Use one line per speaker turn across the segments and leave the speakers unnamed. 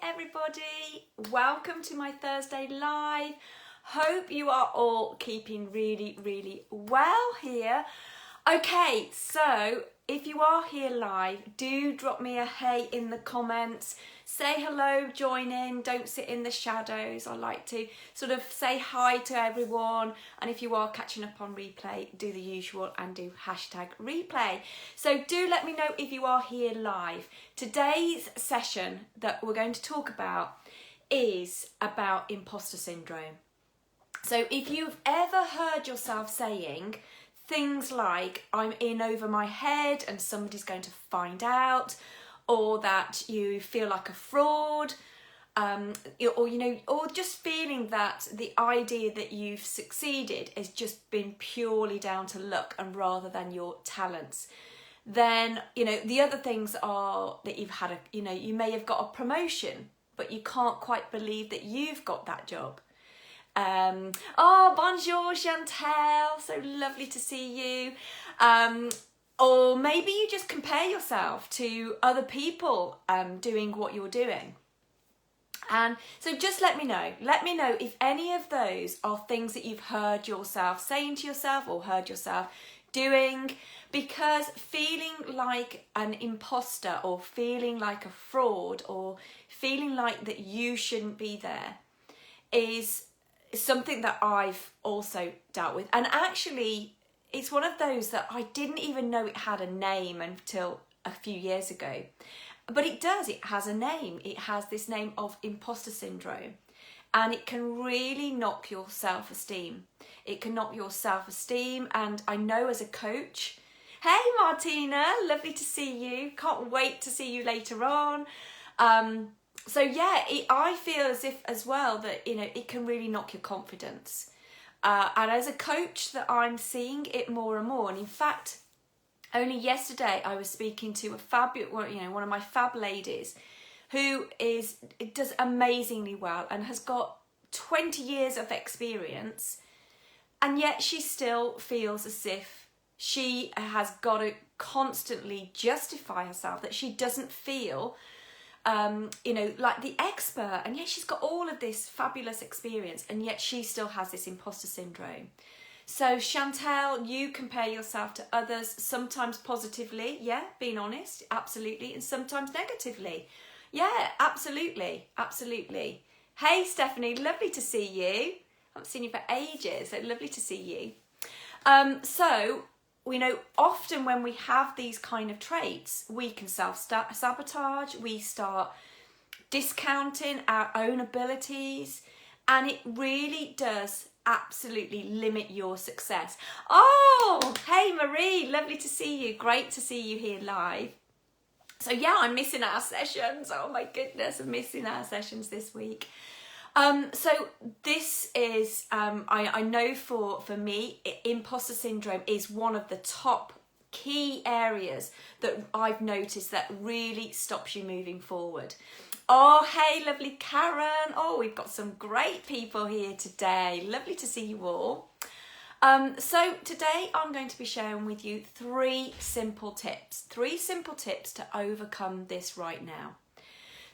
everybody, welcome to my Thursday live. Hope you are all keeping really well here. Okay, so if you are here live, do drop me a hey in the comments. Say hello, join in, don't sit in the shadows. I like to sort of say hi to everyone. And if you are catching up on replay, do the usual and do hashtag replay. So do let me know if you are here live. Today's session that we're going to talk about is about imposter syndrome. So if you've ever heard yourself saying things like, I'm in over my head and somebody's going to find out, or that you feel like a fraud, or just feeling that the idea that you've succeeded has just been purely down to luck and rather than your talents, then, the other things are that you've had you may have got a promotion, but you can't quite believe that you've got that job. Bonjour Chantel, so lovely to see you. Or maybe you just compare yourself to other people doing what you're doing. And so just let me know if any of those are things that you've heard yourself saying to yourself or heard yourself doing, because feeling like an imposter or feeling like a fraud or feeling like that you shouldn't be there is something that I've also dealt with. And actually, it's one of those that I didn't even know it had a name until a few years ago. But it does, it has a name. It has this name of imposter syndrome. And it can really knock your self-esteem. It can knock your self-esteem. And I know as a coach, hey Martina, lovely to see you. Can't wait to see you later on. So yeah, I feel as if as well that, it can really knock your confidence. And as a coach that I'm seeing it more and more. And in fact, only yesterday I was speaking to a fabulous, one of my fab ladies who does amazingly well and has got 20 years of experience. And yet she still feels as if she has got to constantly justify herself, that she doesn't feel like the expert, and yet she's got all of this fabulous experience, and yet she still has this imposter syndrome. So Chantel, you compare yourself to others, sometimes positively, being honest, absolutely, and sometimes negatively. Absolutely. Hey Stephanie, lovely to see you. I haven't seen you for ages, so lovely to see you. So often when we have these kind of traits, we can self-sabotage, we start discounting our own abilities, and it really does absolutely limit your success. Oh, hey Marie, lovely to see you. Great to see you here live. So I'm missing our sessions. Oh my goodness, I'm missing our sessions this week. So this is, I know for me, imposter syndrome is one of the top key areas that I've noticed that really stops you moving forward. Oh, hey, lovely Karen. Oh, we've got some great people here today. Lovely to see you all. So today I'm going to be sharing with you three simple tips to overcome this right now.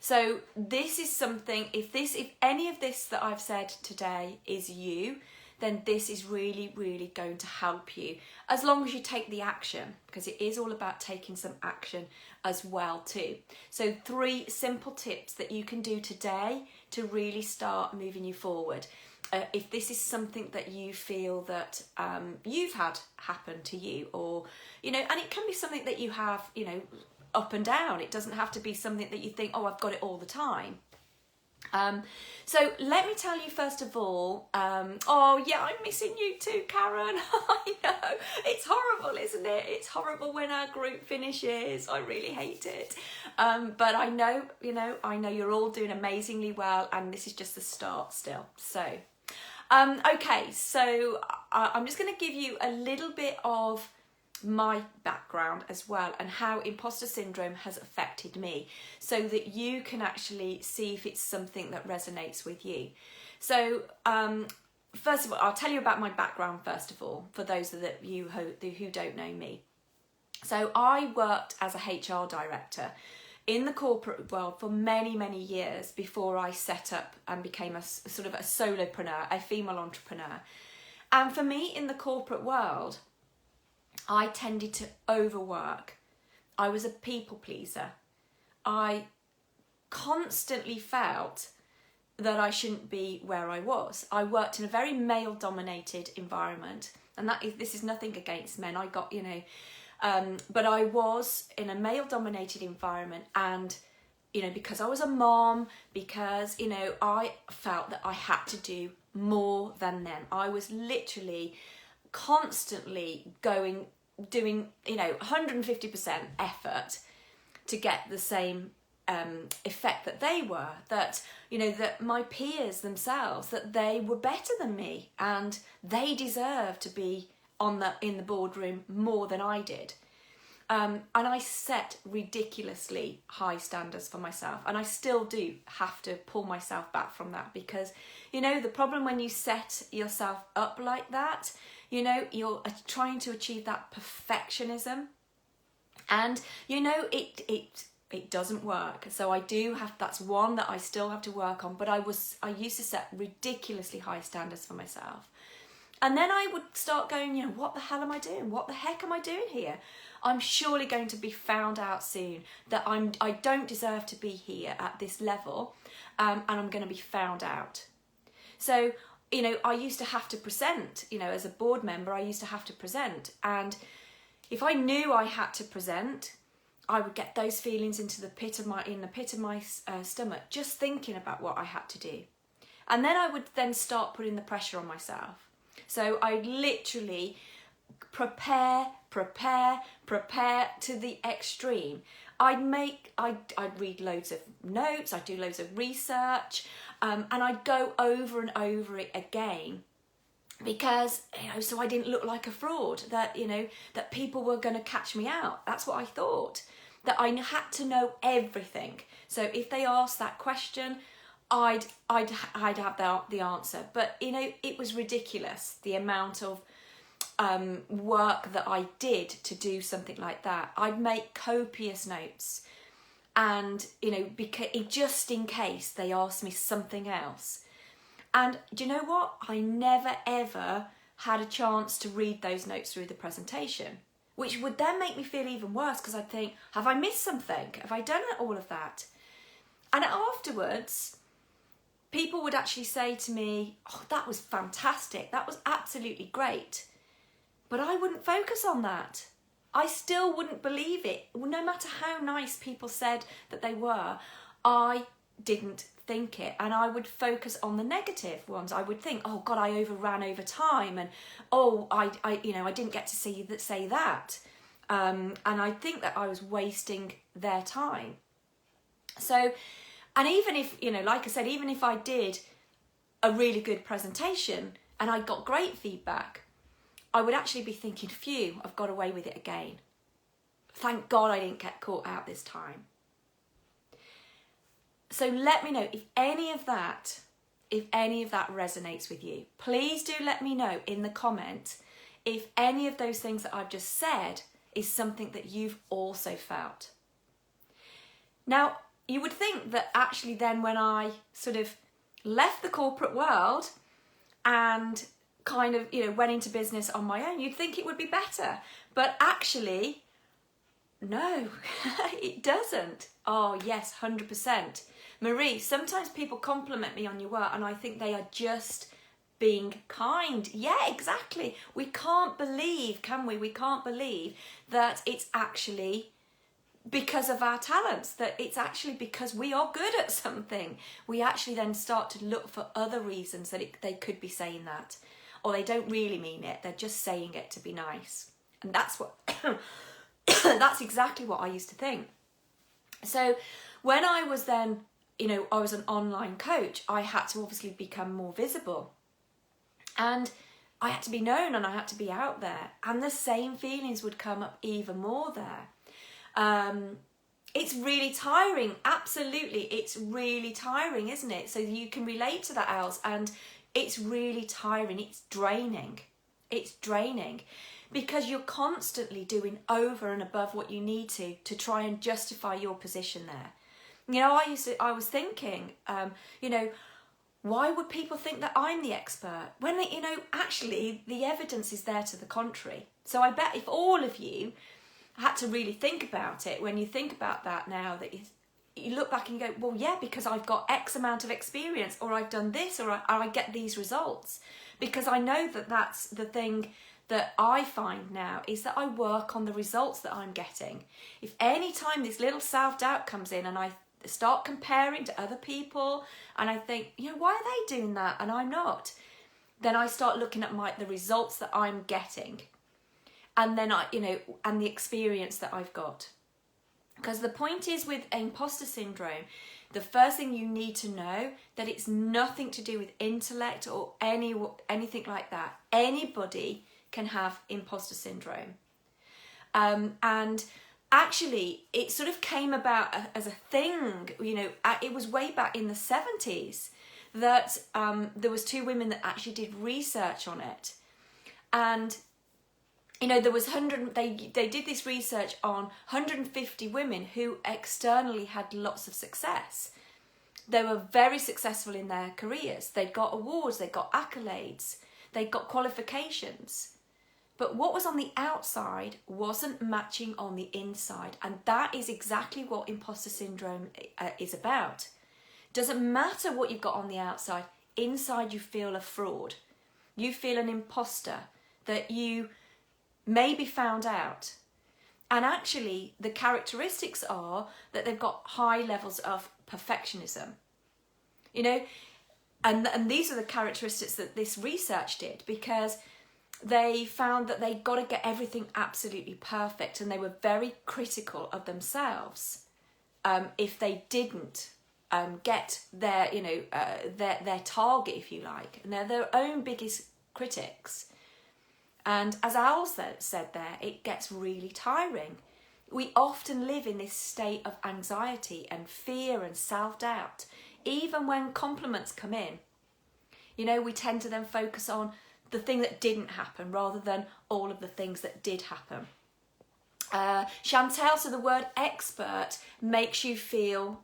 So this is something, if any of this that I've said today is you, then this is really going to help you, as long as you take the action, because it is all about taking some action as well too. So three simple tips that you can do today to really start moving you forward. If this is something that you feel that you've had happen to you, or, and it can be something that you have, up and down. It doesn't have to be something that you think, oh, I've got it all the time. So let me tell you first of all, I'm missing you too, Karen. I know, it's horrible, isn't it? It's horrible when our group finishes. I really hate it. But I know you're all doing amazingly well, and this is just the start still. So, okay, so I'm just going to give you a little bit of my background as well, and how imposter syndrome has affected me, so that you can actually see if it's something that resonates with you. So first of all, I'll tell you about my background first of all, for those of you who don't know me. So I worked as a HR director in the corporate world for many, many years before I set up and became a sort of a solopreneur, a female entrepreneur. And for me in the corporate world, I tended to overwork. I was a people pleaser. I constantly felt that I shouldn't be where I was. I worked in a very male-dominated environment, and this is nothing against men. I got, but I was in a male-dominated environment, and because I was a mom, because I felt that I had to do more than them. I was literally constantly doing 150% effort to get the same effect that they were, that my peers themselves, that they were better than me and they deserved to be in the boardroom more than I did. And I set ridiculously high standards for myself, and I still do have to pull myself back from that, because the problem when you set yourself up like that, you're trying to achieve that perfectionism, and it doesn't work. So I do have, that's one that I still have to work on, but I used to set ridiculously high standards for myself. And then I would start going, what the hell am I doing? What the heck am I doing here? I'm surely going to be found out soon that I don't deserve to be here at this level, and I'm going to be found out. So, I used to have to present, as a board member, I used to have to present. And if I knew I had to present, I would get those feelings in the pit of my stomach, just thinking about what I had to do. And then I would then start putting the pressure on myself. So I literally prepare to the extreme. I'd read loads of notes, I'd do loads of research, and I'd go over and over it again, because so I didn't look like a fraud, that that people were going to catch me out. That's what I thought, that I had to know everything. So if they asked that question, I'd have the answer. But it was ridiculous, the amount of work that I did to do something like that. I'd make copious notes, and because just in case they asked me something else. And do you know what? I never ever had a chance to read those notes through the presentation, which would then make me feel even worse, because I'd think, have I missed something? Have I done all of that? And afterwards, people would actually say to me, oh, that was fantastic. That was absolutely great. But I wouldn't focus on that. I still wouldn't believe it. No matter how nice people said that they were, I didn't think it, and I would focus on the negative ones. I would think, oh God, I overran over time, and oh, I didn't get to say that, and I think that I was wasting their time. So, and even if like I said, even if I did a really good presentation and I got great feedback, I would actually be thinking, phew, I've got away with it again. Thank God I didn't get caught out this time. So let me know if any of that resonates with you. Please do let me know in the comment if any of those things that I've just said is something that you've also felt. Now, you would think that actually then when I sort of left the corporate world and kind of, went into business on my own, you'd think it would be better. But actually, no, it doesn't. Oh yes, 100%. Marie, sometimes people compliment me on your work and I think they are just being kind. Yeah, exactly. We can't believe, can we? We can't believe that it's actually because of our talents, that it's actually because we are good at something. We actually then start to look for other reasons that they could be saying that, or they don't really mean it. They're just saying it to be nice. And that's what, that's exactly what I used to think. So when I was then, I was an online coach, I had to obviously become more visible. And I had to be known and I had to be out there. And the same feelings would come up even more there. It's really tiring. Absolutely. It's really tiring, isn't it? So you can relate to that, Els. And it's really tiring. It's draining. It's draining because you're constantly doing over and above what you need to try and justify your position there. You know, I was thinking, you know, why would people think that I'm the expert when, you know, actually the evidence is there to the contrary. So I bet if all of you had to really think about it, when you think about that now, that you look back and you go, well, yeah, because I've got X amount of experience, or I've done this, or I get these results. Because I know that that's the thing that I find now, is that I work on the results that I'm getting. If any time this little self-doubt comes in and I start comparing to other people and I think, you know, why are they doing that and I'm not? Then I start looking at the results that I'm getting. And then and the experience that I've got. Because the point is, with imposter syndrome, the first thing you need to know that it's nothing to do with intellect or anything like that. Anybody can have imposter syndrome. And actually, it sort of came about as a thing, you know, it was way back in the 70s that there was 2 women that actually did research on it. And you know, there was they did this research on 150 women who externally had lots of success. They were very successful in their careers. They got awards, they got accolades, they got qualifications. But what was on the outside wasn't matching on the inside. And that is exactly what imposter syndrome is about. Doesn't matter what you've got on the outside. Inside you feel a fraud. You feel an imposter, that you may be found out. And actually the characteristics are that they've got high levels of perfectionism. You know, and these are the characteristics that this research did, because they found that they got to get everything absolutely perfect, and they were very critical of themselves if they didn't get their, you know, their target, if you like. And they're their own biggest critics. And as Al said there, it gets really tiring. We often live in this state of anxiety and fear and self-doubt, even when compliments come in. You know, we tend to then focus on the thing that didn't happen rather than all of the things that did happen. Chantel, so the word expert makes you feel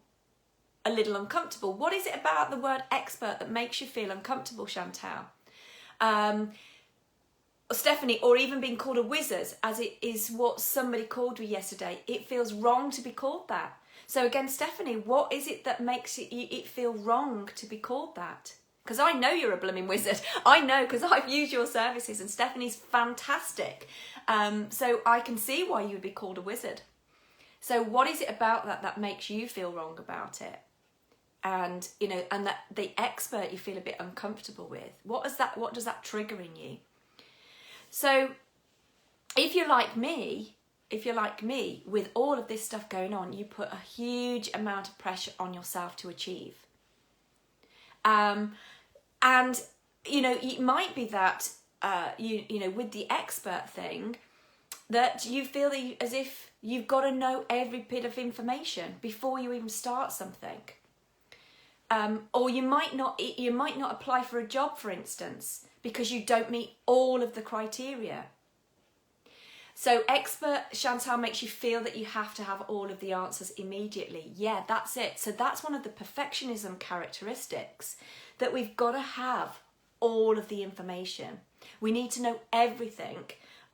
a little uncomfortable. What is it about the word expert that makes you feel uncomfortable, Chantel? Stephanie, or even being called a wizard, as it is what somebody called me yesterday. It feels wrong to be called that. So again, Stephanie, what is it that makes it feel wrong to be called that? Because I know you're a blooming wizard. I know, because I've used your services, and Stephanie's fantastic. So I can see why you would be called a wizard. So what is it about that makes you feel wrong about it? And, you know, and that the expert you feel a bit uncomfortable with. What does that trigger in you? So if you're like me, with all of this stuff going on, you put a huge amount of pressure on yourself to achieve. And, you know, it might be that, you know, with the expert thing, that you feel as if you've got to know every bit of information before you even start something. Or you might not apply for a job, for instance, because you don't meet all of the criteria. So expert, Chantal, makes you feel that you have to have all of the answers immediately. Yeah, that's it. So that's one of the perfectionism characteristics, that we've got to have all of the information. We need to know everything.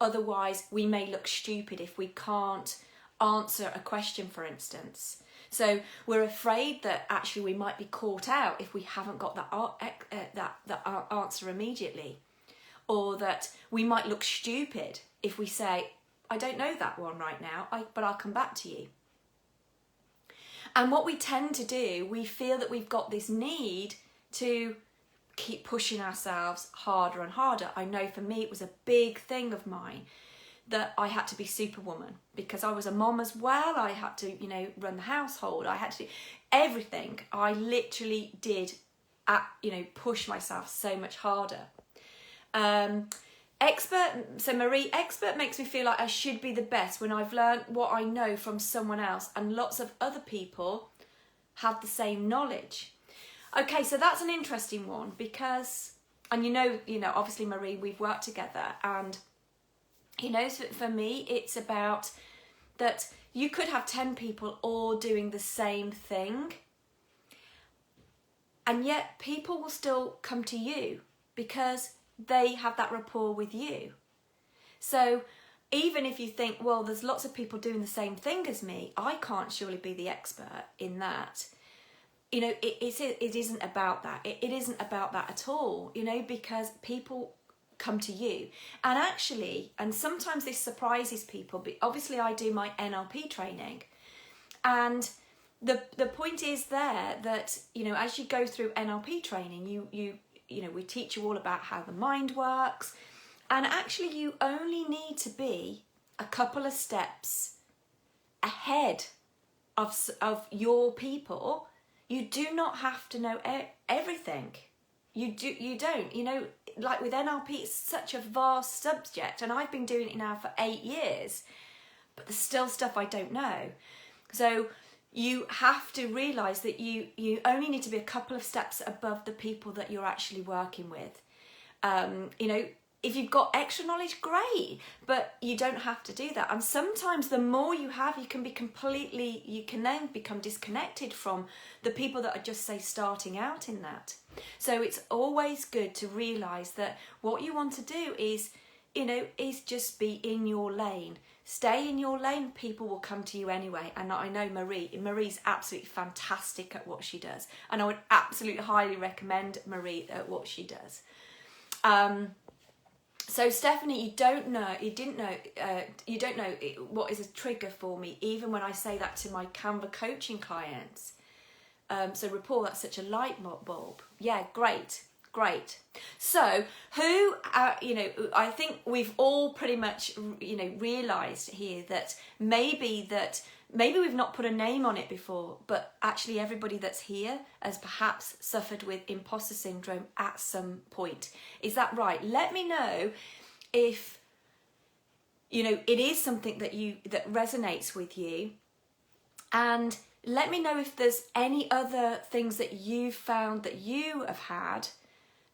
Otherwise, we may look stupid if we can't answer a question, for instance. So we're afraid that actually we might be caught out if we haven't got that answer immediately. Or that we might look stupid if we say, I don't know that one right now, but I'll come back to you. And what we tend to do, we feel that we've got this need to keep pushing ourselves harder and harder. I know for me it was a big thing of mine that I had to be superwoman, because I was a mom as well. I had to, you know, run the household. I had to do everything. I literally did, push myself so much harder. Expert, so Marie, expert makes me feel like I should be the best when I've learned what I know from someone else and lots of other people have the same knowledge. Okay, so that's an interesting one, because, and you know, obviously Marie, we've worked together, and You know, so for me, it's about that you could have 10 people all doing the same thing, and yet people will still come to you because they have that rapport with you. So even if you think, well, there's lots of people doing the same thing as me, I can't surely be the expert in that. You know, it isn't about that. It isn't about that at all, you know, because people come to you. And actually, and sometimes this surprises people, but obviously I do my NLP training. And the point is there that, you know, as you go through NLP training, you know, we teach you all about how the mind works. And actually, you only need to be a couple of steps ahead of your people. You do not have to know everything. You don't. You know, like with NLP, it's such a vast subject, and I've been doing it now for 8 years, but there's still stuff I don't know. So you have to realise that you only need to be a couple of steps above the people that you're actually working with. You know, if you've got extra knowledge, great, but you don't have to do that. And sometimes the more you have, you can then become disconnected from the people that are just, say, starting out in that. So it's always good to realise that what you want to do is, you know, is just be in your lane. Stay in your lane, people will come to you anyway. And I know Marie's absolutely fantastic at what she does. And I would absolutely highly recommend Marie at what she does. So Stephanie, you don't know what is a trigger for me, even when I say that to my Canva coaching clients. So rapport, that's such a light bulb. Yeah, great. So who, you know, I think we've all pretty much, you know, realised here that maybe we've not put a name on it before, but actually everybody that's here has perhaps suffered with imposter syndrome at some point. Is that right? Let me know if, you know, it is something that resonates with you, and let me know if there's any other things that you've found that you have had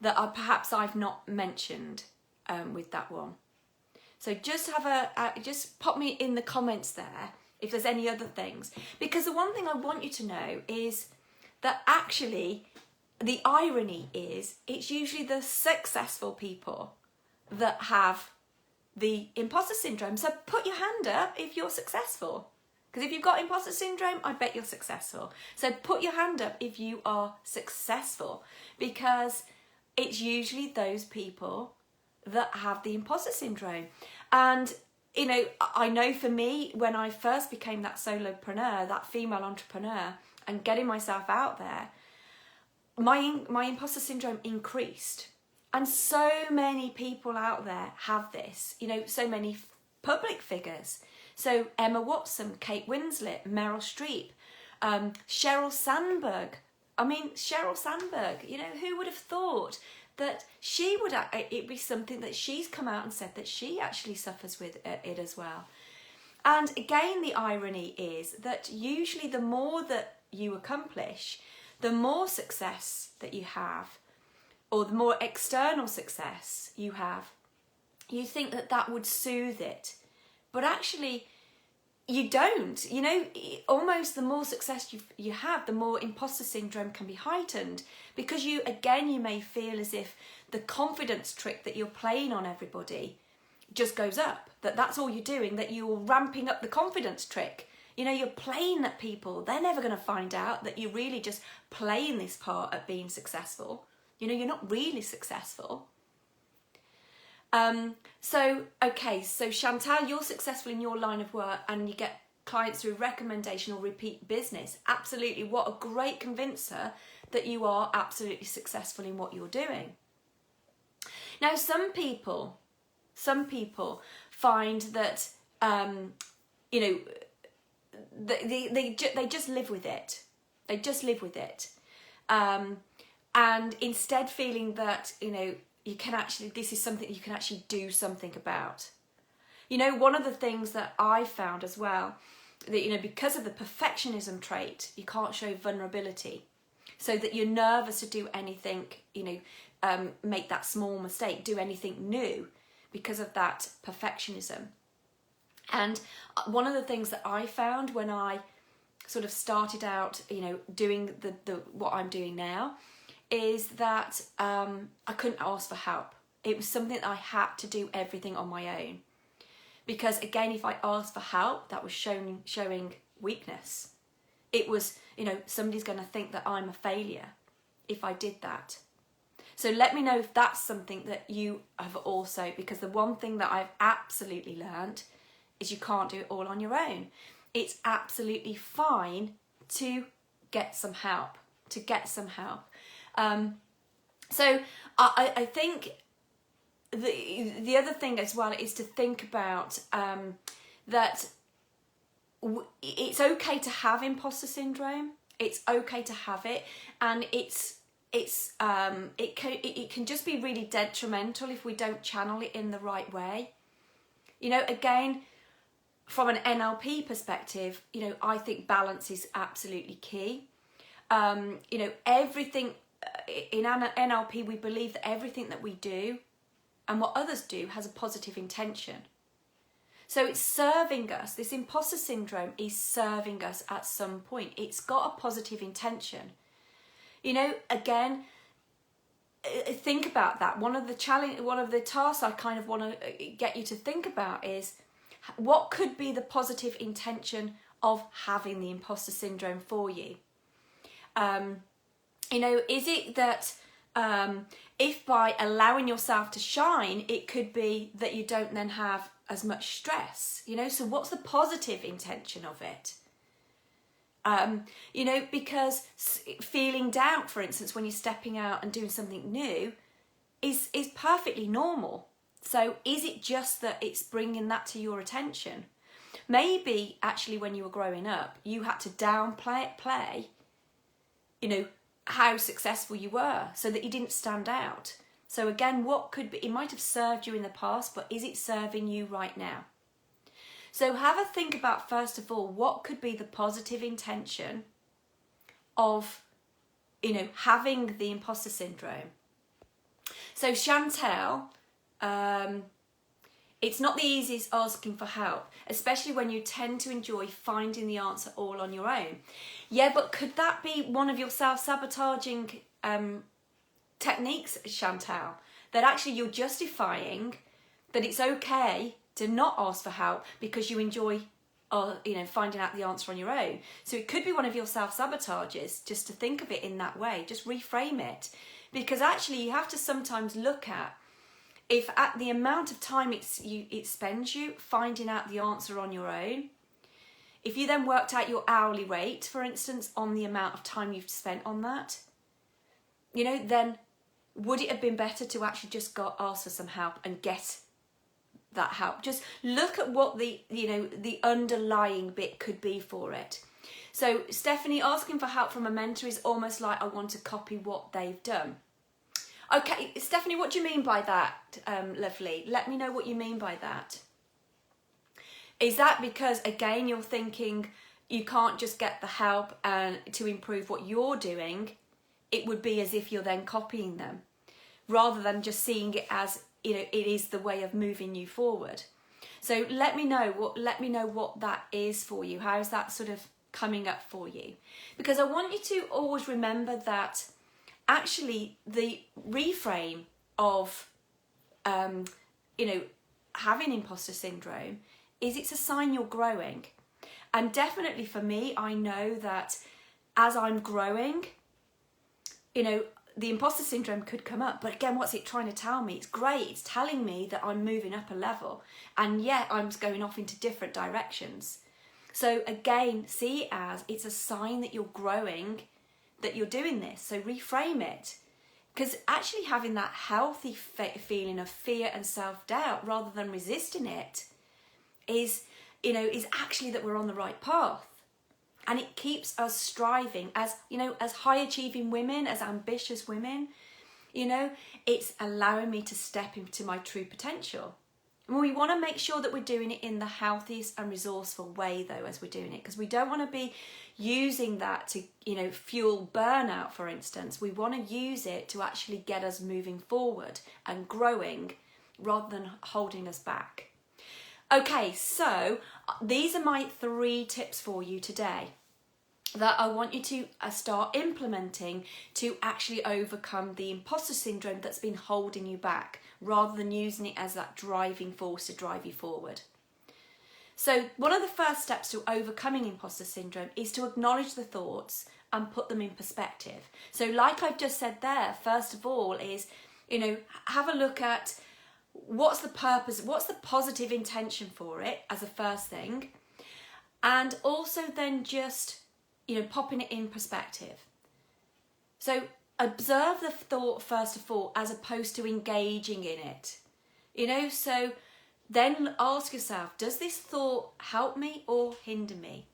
that are perhaps I've not mentioned with that one. So just just pop me in the comments there if there's any other things. Because the one thing I want you to know is that actually the irony is it's usually the successful people that have the imposter syndrome. So put your hand up if you're successful. Because if you've got imposter syndrome, I bet you're successful. So put your hand up if you are successful, because it's usually those people that have the imposter syndrome. And, you know, I know for me, when I first became that solopreneur, that female entrepreneur, and getting myself out there, my imposter syndrome increased. And so many people out there have this, you know, so many public figures. So Emma Watson, Kate Winslet, Meryl Streep, Sheryl Sandberg. I mean, Sheryl Sandberg, you know, who would have thought that she would, it be something that she's come out and said that she actually suffers with it as well. And again, the irony is that usually the more that you accomplish, the more success that you have, or the more external success you have, you think that that would soothe it. But actually, you don't. You know, almost the more success you have, the more imposter syndrome can be heightened, because you may feel as if the confidence trick that you're playing on everybody just goes up, that's all you're doing, that you're ramping up the confidence trick. You know, you're playing at people. They're never going to find out that you're really just playing this part at being successful. You know, you're not really successful. So Chantal, you're successful in your line of work and you get clients through recommendation or repeat business. Absolutely. What a great convincer that you are absolutely successful in what you're doing. Now, some people find that, you know, they just live with it. They just live with it. And instead feeling that, you know, this is something you can actually do something about. You know, one of the things that I found as well, that, you know, because of the perfectionism trait, you can't show vulnerability. So that you're nervous to do anything, you know, make that small mistake, do anything new, because of that perfectionism. And one of the things that I found when I sort of started out, doing the what I'm doing now, is that I couldn't ask for help. It was something that I had to do everything on my own. Because again, if I asked for help, that was showing weakness. It was, somebody's going to think that I'm a failure if I did that. So let me know if that's something that you have also, because the one thing that I've absolutely learned is you can't do it all on your own. It's absolutely fine to get some help, So I think the other thing as well is to think about that it's okay to have imposter syndrome. It's okay to have it, and it can just be really detrimental if we don't channel it in the right way. Again, from an NLP perspective, I think balance is absolutely key. Everything in NLP, we believe that everything that we do and what others do has a positive intention. So it's serving us. This imposter syndrome is serving us at some point. It's got a positive intention. Again, think about that. One of the tasks I kind of want to get you to think about is, what could be the positive intention of having the imposter syndrome for you? Is it that if by allowing yourself to shine, it could be that you don't then have as much stress? So what's the positive intention of it? Because feeling doubt, for instance, when you're stepping out and doing something new is perfectly normal. So is it just that it's bringing that to your attention? Maybe actually when you were growing up, you had to downplay, how successful you were so that you didn't stand out. So again, what could be, it might have served you in the past, but is it serving you right now? So have a think about, first of all, what could be the positive intention of, having the imposter syndrome. So Chantel, it's not the easiest asking for help, especially when you tend to enjoy finding the answer all on your own. Yeah, but could that be one of your self-sabotaging techniques, Chantal? That actually you're justifying that it's okay to not ask for help because you enjoy finding out the answer on your own. So it could be one of your self-sabotages, just to think of it in that way. Just reframe it. Because actually you have to sometimes look at, if at the amount of time it spends you finding out the answer on your own, if you then worked out your hourly rate, for instance, on the amount of time you've spent on that, then would it have been better to actually just go ask for some help and get that help? Just look at what the underlying bit could be for it. So Stephanie, asking for help from a mentor is almost like I want to copy what they've done. Okay, Stephanie, what do you mean by that, lovely? Let me know what you mean by that. Is that because, again, you're thinking you can't just get the help and to improve what you're doing? It would be as if you're then copying them, rather than just seeing it as, it is the way of moving you forward. So let me know what that is for you. How is that sort of coming up for you? Because I want you to always remember that actually the reframe of having imposter syndrome is it's a sign you're growing. And definitely for me, I know that as I'm growing, the imposter syndrome could come up, but again, what's it trying to tell me? It's great, it's telling me that I'm moving up a level, and yet I'm going off into different directions. So again, see it as it's a sign that you're growing, that you're doing this. So reframe it, because actually having that healthy feeling of fear and self-doubt rather than resisting it is actually that we're on the right path. And it keeps us striving as high achieving women, as ambitious women. It's allowing me to step into my true potential. And we want to make sure that we're doing it in the healthiest and resourceful way, though, as we're doing it, because we don't want to be using that to, fuel burnout, for instance. We want to use it to actually get us moving forward and growing rather than holding us back. Okay, so these are my 3 tips for you today that I want you to start implementing to actually overcome the imposter syndrome that's been holding you back, rather than using it as that driving force to drive you forward. So one of the first steps to overcoming imposter syndrome is to acknowledge the thoughts and put them in perspective. So like I've just said there, first of all is, have a look at what's the purpose, what's the positive intention for it as a first thing, and also then just, popping it in perspective. So observe the thought first of all, as opposed to engaging in it. So then ask yourself, does this thought help me or hinder me?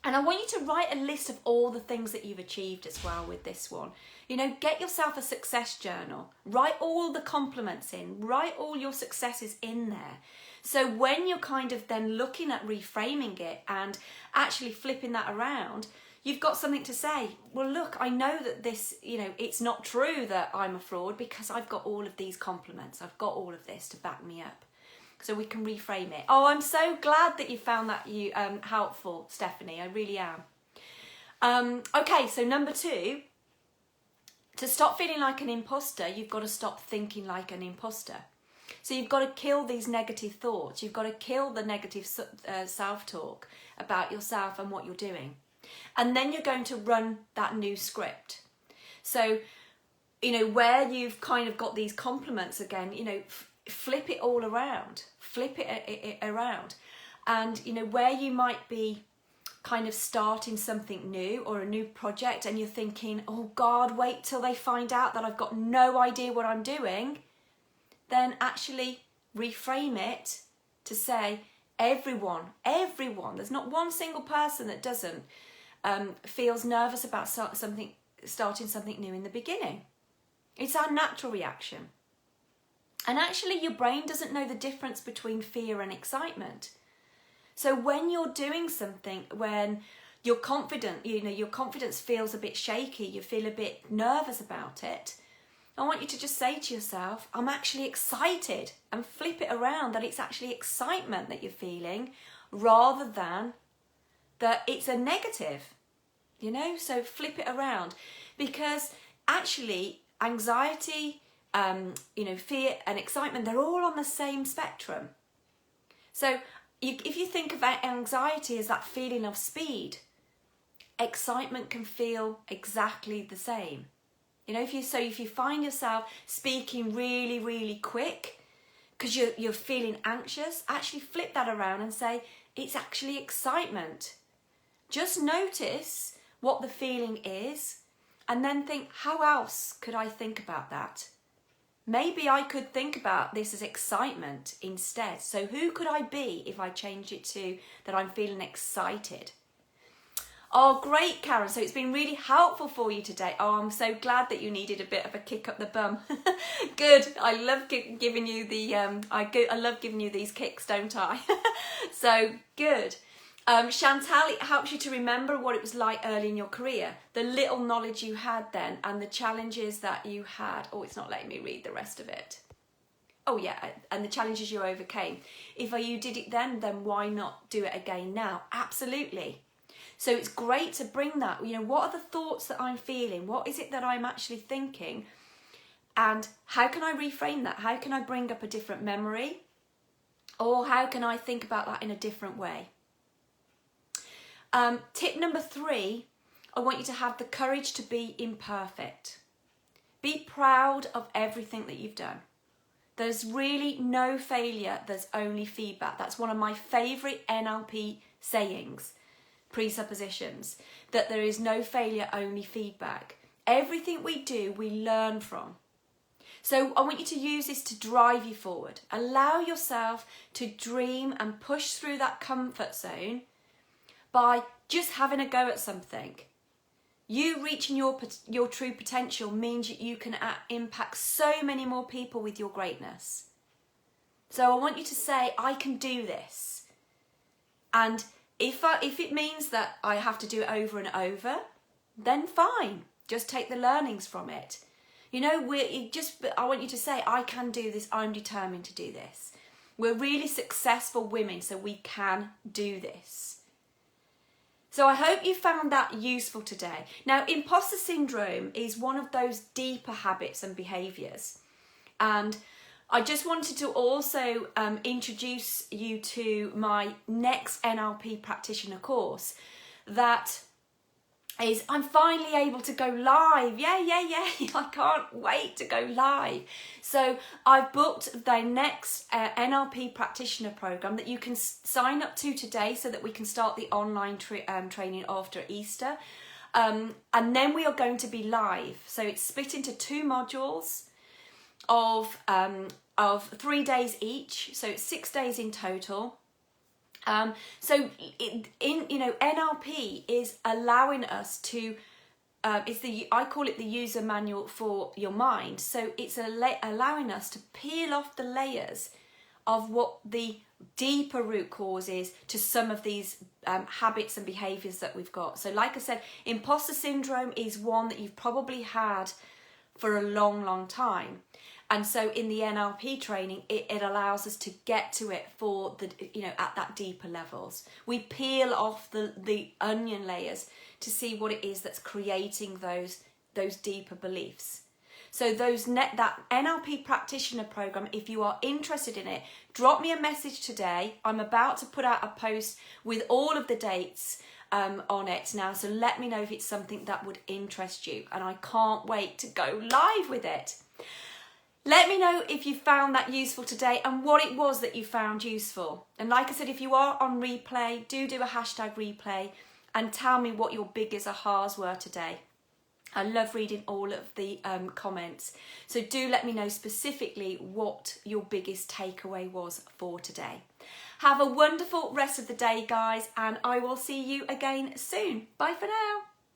And I want you to write a list of all the things that you've achieved as well with this one. Get yourself a success journal. Write all the compliments in. Write all your successes in there. So when you're kind of then looking at reframing it and actually flipping that around, you've got something to say. Well, look, I know that this, it's not true that I'm a fraud because I've got all of these compliments. I've got all of this to back me up. So we can reframe it. Oh, I'm so glad that you found that helpful, Stephanie. I really am. Okay, so number 2, to stop feeling like an imposter, you've got to stop thinking like an imposter. So you've got to kill these negative thoughts. You've got to kill the negative self-talk about yourself and what you're doing. And then you're going to run that new script. So, where you've kind of got these compliments again, flip it all around. Flip it around. And, where you might be kind of starting something new or a new project and you're thinking, oh God, wait till they find out that I've got no idea what I'm doing, then actually reframe it to say everyone, there's not one single person that doesn't, feels nervous about starting something new in the beginning. It's our natural reaction. And actually your brain doesn't know the difference between fear and excitement. So when you're doing something, when you're confident, your confidence feels a bit shaky, you feel a bit nervous about it, I want you to just say to yourself, I'm actually excited, and flip it around that it's actually excitement that you're feeling rather than that it's a negative, so flip it around, because actually anxiety, fear and excitement, they're all on the same spectrum. So if you think about anxiety as that feeling of speed, excitement can feel exactly the same. If you find yourself speaking really, really quick because you're feeling anxious, actually flip that around and say, it's actually excitement. Just notice what the feeling is and then think, how else could I think about that? Maybe I could think about this as excitement instead. So who could I be if I changed it to that I'm feeling excited? Oh, great, Karen. So it's been really helpful for you today. Oh, I'm so glad that you needed a bit of a kick up the bum. Good. I love giving you I love giving you these kicks, don't I? So good. Chantal, it helps you to remember what it was like early in your career, the little knowledge you had then and the challenges that you had. Oh, it's not letting me read the rest of it. Oh yeah, and the challenges you overcame. If you did it then why not do it again now? Absolutely. So it's great to bring that, what are the thoughts that I'm feeling? What is it that I'm actually thinking? And how can I reframe that? How can I bring up a different memory? Or how can I think about that in a different way? Tip number 3, I want you to have the courage to be imperfect. Be proud of everything that you've done. There's really no failure, there's only feedback. That's one of my favourite NLP sayings. Presuppositions, that there is no failure, only feedback. Everything we do, we learn from. So I want you to use this to drive you forward. Allow yourself to dream and push through that comfort zone by just having a go at something. You reaching your true potential means that you can impact so many more people with your greatness. So I want you to say, I can do this. And if it means that I have to do it over and over, then fine. Just take the learnings from it. You know, I want you to say, I can do this, I'm determined to do this. We're really successful women, so we can do this. So I hope you found that useful today. Now, imposter syndrome is one of those deeper habits and behaviours. And I just wanted to also introduce you to my next NLP practitioner course that is, I'm finally able to go live. Yeah. I can't wait to go live. So I've booked the next NLP practitioner program that you can sign up to today so that we can start the online training after Easter. And then we are going to be live. So it's split into 2 modules of 3 days each, so it's 6 days in total. NLP is allowing us to I call it the user manual for your mind. So it's allowing us to peel off the layers of what the deeper root cause is to some of these habits and behaviours that we've got. So like I said, imposter syndrome is one that you've probably had for a long time. And so in the NLP training, it allows us to get to it for the, at that deeper levels. We peel off the onion layers to see what it is that's creating those deeper beliefs. So that NLP practitioner program, if you are interested in it, drop me a message today. I'm about to put out a post with all of the dates on it now. So let me know if it's something that would interest you. And I can't wait to go live with it. Let me know if you found that useful today and what it was that you found useful. And like I said, if you are on replay, do a hashtag replay and tell me what your biggest ahas were today. I love reading all of the comments. So do let me know specifically what your biggest takeaway was for today. Have a wonderful rest of the day, guys, and I will see you again soon. Bye for now.